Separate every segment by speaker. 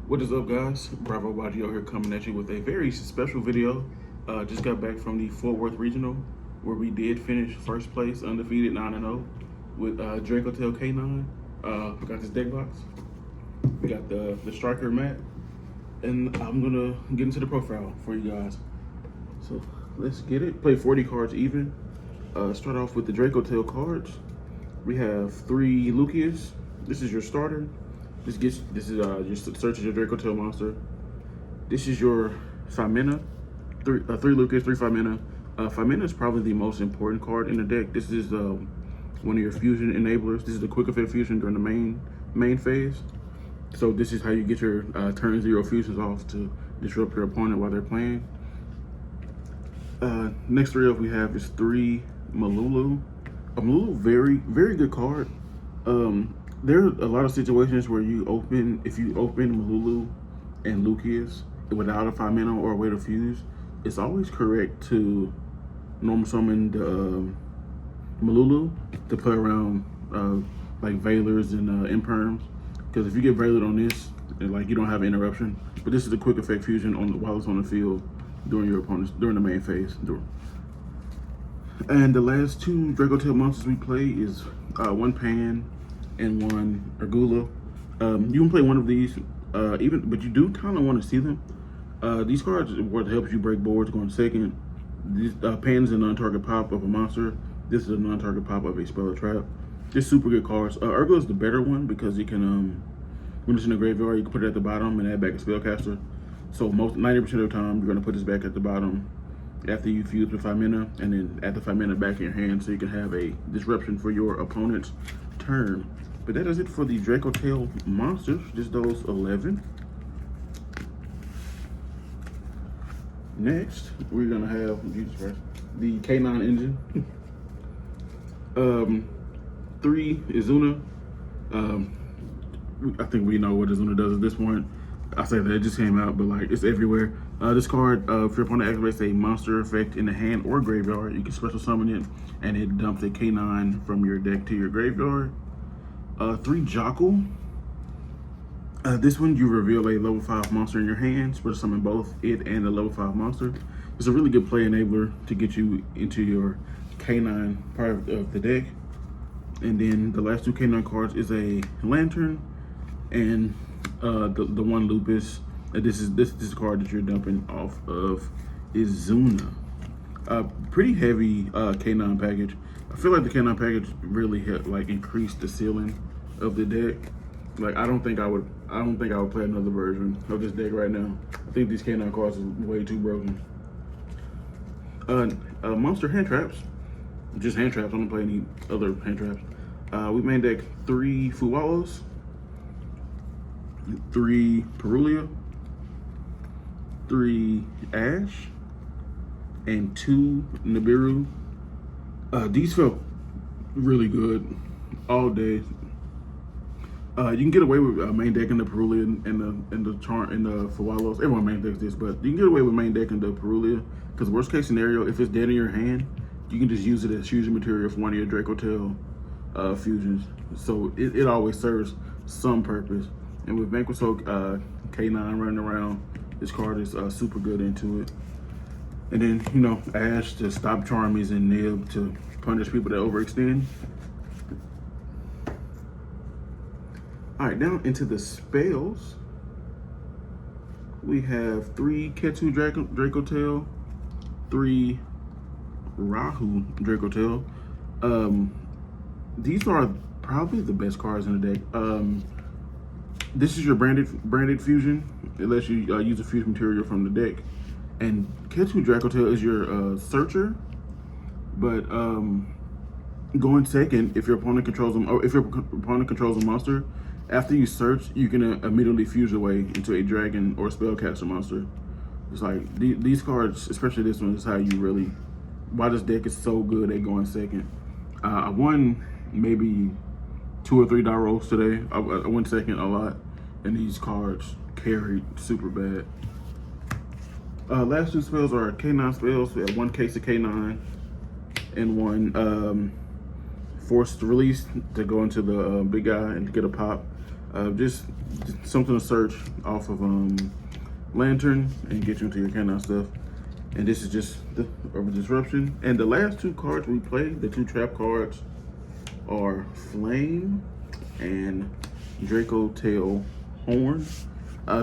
Speaker 1: What is up, guys? Bravo Baggio here, coming at you with a very special video. Just got back from the Fort Worth Regional, where we did finish first place, undefeated 9-0 with Dracotail K9. We got this deck box. We got the striker mat, and I'm gonna get into the profile for you guys. So let's get it. Play 40 cards even. Start off with the Dracotail cards. We have 3 Lucius. This is your starter. This is just searches your Dracotail monster. This is your 5 mana, 3 Lucius, 3 5 mana. 5 mana is probably the most important card in the deck. This is one of your fusion enablers. This is the quick effect fusion during the main phase. So this is how you get your turn 0 fusions off to disrupt your opponent while they're playing. Next 3 up we have is 3 Malulu. Malulu, very good card. There are a lot of situations where if you open Malulu and Lucius without a 5 mana or a way to fuse, it's always correct to normal summon the Malulu to play around like Veilers and Imperms. Because if you get Veilered on this, you don't have interruption. But this is a quick effect fusion while it's on the field during the main phase. And the last 2 Dracotail monsters we play is 1 Pan and 1 Argula. You can play one of these, but you do kind of want to see them. These cards are what helps you break boards going second. This Pan is a non-target pop of a monster. This is a non-target pop of a spell or trap. Just super good cards. Argula is the better one because you can, when it's in the graveyard, you can put it at the bottom and add back a spellcaster. So 90% of the time, you're gonna put this back at the bottom after you fuse with 5 mana, and then add the 5 mana back in your hand so you can have a disruption for your opponent's turn. But that is it for the Dracotail monsters, just those 11. Next, we're gonna have, Jesus Christ, the K9 engine. 3 Izuna. I think we know what Izuna does at this point. I say that it just came out, but it's everywhere. This card, if your opponent activates a monster effect in the hand or graveyard, you can special summon it, and it dumps a K9 from your deck to your graveyard. 3 Draco. This one, you reveal a level 5 monster in your hand, special summon both it and the level 5 monster. It's a really good play enabler to get you into your K9 part of the deck. And then the last 2 K9 cards is a Lantern and the 1 Lupus. This is card that you're dumping off of Izuna. Pretty heavy K9 package. I feel like the K9 package really helped increase the ceiling of the deck. I don't think I would play another version of this deck right now. I think these K9 cards are way too broken. Monster hand traps. Just hand traps. I don't play any other hand traps. We main deck 3 Fuwalos, 3 Perulia, 3 Ash, and 2 Nibiru. These felt really good all day. You can get away with main decking the Perulia and the Fuwalos. Everyone main decks this, but you can get away with main decking the Perulia because worst case scenario, if it's dead in your hand, you can just use it as fusion material for one of your Dracotail fusions. So it always serves some purpose. And with Vanquish K9 running around, this card is super good into it. And then, Ash to stop Charmies and Nib to punish people that overextend. All right, now into the spells. We have 3 Ketu Dracotail, 3 Rahu Dracotail. These are probably the best cards in the deck. This is your branded fusion. It lets you use a fusion material from the deck. And Ketu Dracotail is your searcher, but going second if your opponent controls them, or if your opponent controls a monster, after you search, you can immediately fuse away into a dragon or spellcaster monster. It's these cards, especially this one, is how you really, why this deck is so good at going second. I won maybe 2 or 3 die rolls today. I went second a lot, and these cards carried super bad. Last 2 spells are K9 spells. We have 1 case of K9 and 1 forced release to go into the big guy and to get a pop. Just something to search off of Lantern and get you into your canine stuff. And this is just the disruption. And the last two cards we played, the two trap cards, are Flame and Dracotail Horn.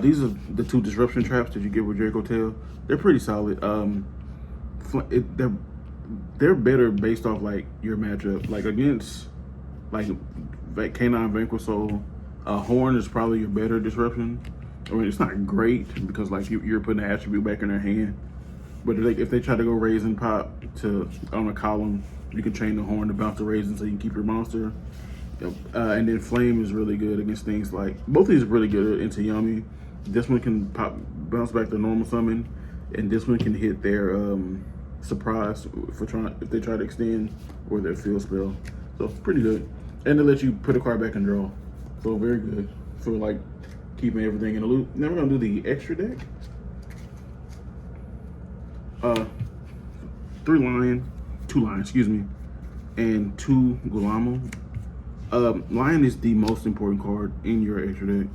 Speaker 1: These are the two disruption traps that you get with Dracotail. They're pretty solid. They're better based off like your matchup. Like against like Canine Vanquisol, Horn is probably your better disruption. I mean, it's not great because like you're putting the attribute back in their hand. But if they try to go Raisin Pop on a column, you can chain the Horn to bounce the Raisin so you can keep your monster. And then Flame is really good against things like, both of these are really good into Yummy. This one can bounce back the normal summon, and this one can hit their surprise if they try to extend or their field spell. So it's pretty good. And they let you put a card back and draw. So very good for like keeping everything in the loop. Now we're gonna do the extra deck. 2 lion, excuse me, and 2 Gulamo. Lion is the most important card in your extra deck.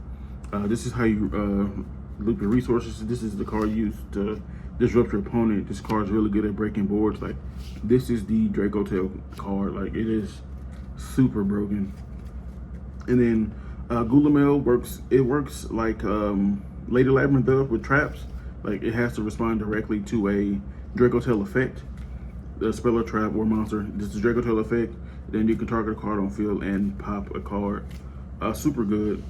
Speaker 1: This is how you loop your resources. This is the card used to disrupt your opponent. This card is really good at breaking boards. Like, this is the Dracotail card. Like, it is super broken. And then Gulamel works like Lady Labyrinth does with traps. Like, it has to respond directly to a Dracotail effect, a spell or trap or monster. This is Dracotail effect. Then you can target a card on field and pop a card. Super good.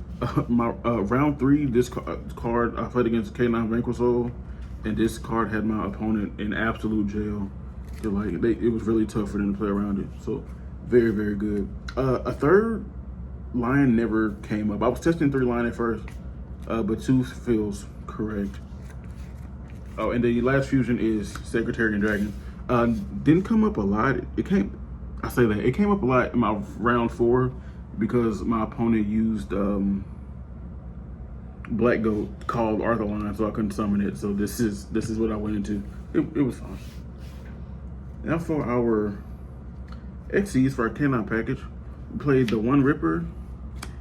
Speaker 1: Round 3, this card I played against Canine Vanquisol, and this card had my opponent in absolute jail. It was really tough for them to play around it. So very, very good. A third lion never came up. I was testing 3 lion at first, but 2 feels correct. Oh, and the last fusion is Secretarian Dragon. Didn't come up a lot. It came up a lot in my round 4 because my opponent used Black Goat called Arthurline, so I couldn't summon it. So this is what I went into. It was fun. Now for our XCs for our canine package, we played the 1 Ripper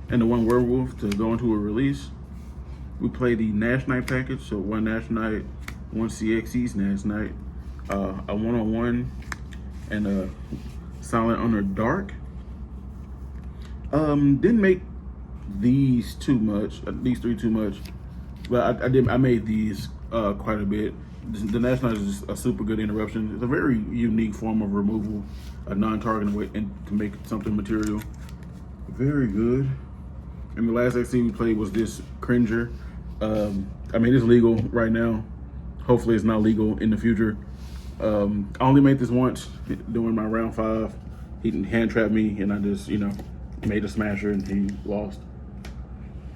Speaker 1: and the 1 Werewolf to go into a release. We played the Nash Knight package, so 1 Nash Knight, 1 CXC's Nash Knight, a 1-on-1, and a Silent Honor Dark. Didn't make these 3 too much, but I made these quite a bit. The Nash Knight is just a super good interruption. It's a very unique form of removal, a non-targeting way, and to make something material. Very good. And the last XC we played was this Cringer. I mean, it's legal right now. Hopefully it's not legal in the future. I only made this once during my round 5. He hand trapped me and I just, made a smasher and he lost.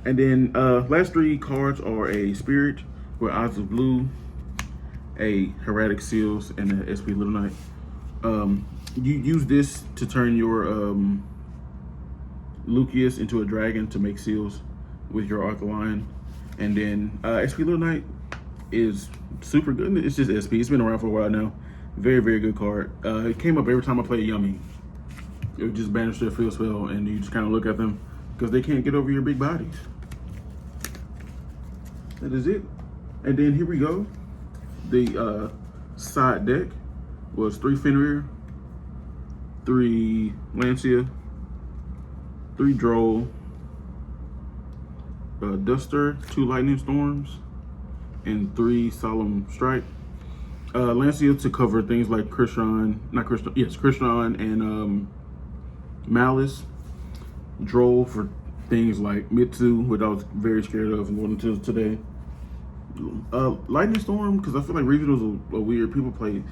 Speaker 1: And then last 3 cards are a Spirit with Eyes of Blue, a Hieratic Seals, and an SP Little Knight. You use this to turn your Lucius into a dragon to make seals with your Arthur Lion. And then SP Little Knight is super good. It's just SP. It's been around for a while now. Very, very good card. It came up every time I played Yummy. It would just banish their field spell, and you just kind of look at them because they can't get over your big bodies. That is it. And then here we go. The side deck was 3 Fenrir, 3 Lancia, 3 Droll, Duster, 2 Lightning Storms, and 3 Solemn Strike. Lancia to cover things like Krishan and Malice. Droll for things like Mitsu, which I was very scared of and going into today. Lightning Storm, because I feel like regionals are weird. People play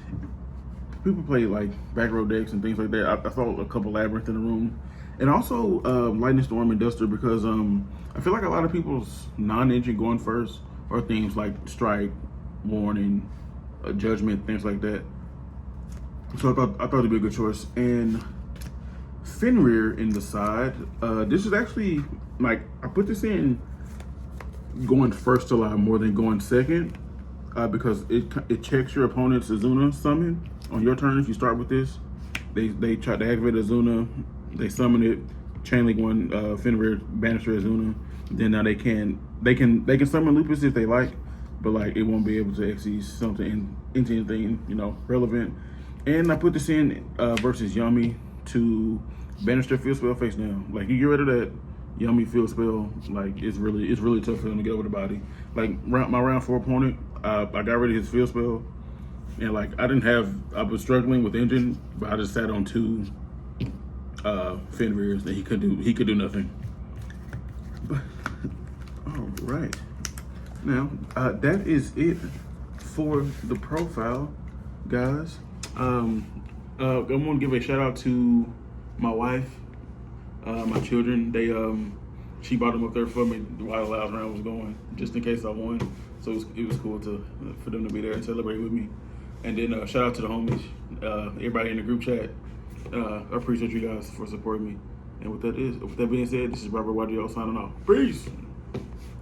Speaker 1: like back row decks and things like that. I saw a couple Labyrinth in the room. And also Lightning Storm and Duster because I feel like a lot of people's non-engine going first are things like Strike, Warning, Judgment, things like that. So I thought it'd be a good choice. And Fenrir in the side. This is actually, like, I put this in going first a lot more than going second because it checks your opponent's Azuna summon on your turn. If you start with this, they try to activate Azuna, they summon it, chain link 1 Fenrir, banish your Azuna, then now they can summon Lupus if they like, but like it won't be able to exceed something into anything, you know, relevant. And I put this in versus Yummy to banish their field spell face down. Like you get rid of that Yummy field spell, like it's really tough for them to get over the body. Like my round 4 opponent, I got rid of his field spell, and like I was struggling with engine, but I just sat on 2 Fenrir's that he could do nothing. But all right, now that is it for the profile, guys. I want to give a shout out to my wife, my children. She brought them up there for me while the last round was going, just in case I won. So it was cool for them to be there and celebrate with me. And then shout out to the homies, everybody in the group chat. I appreciate you guys for supporting me. And with that being said, this is Robert YGO signing off. Peace.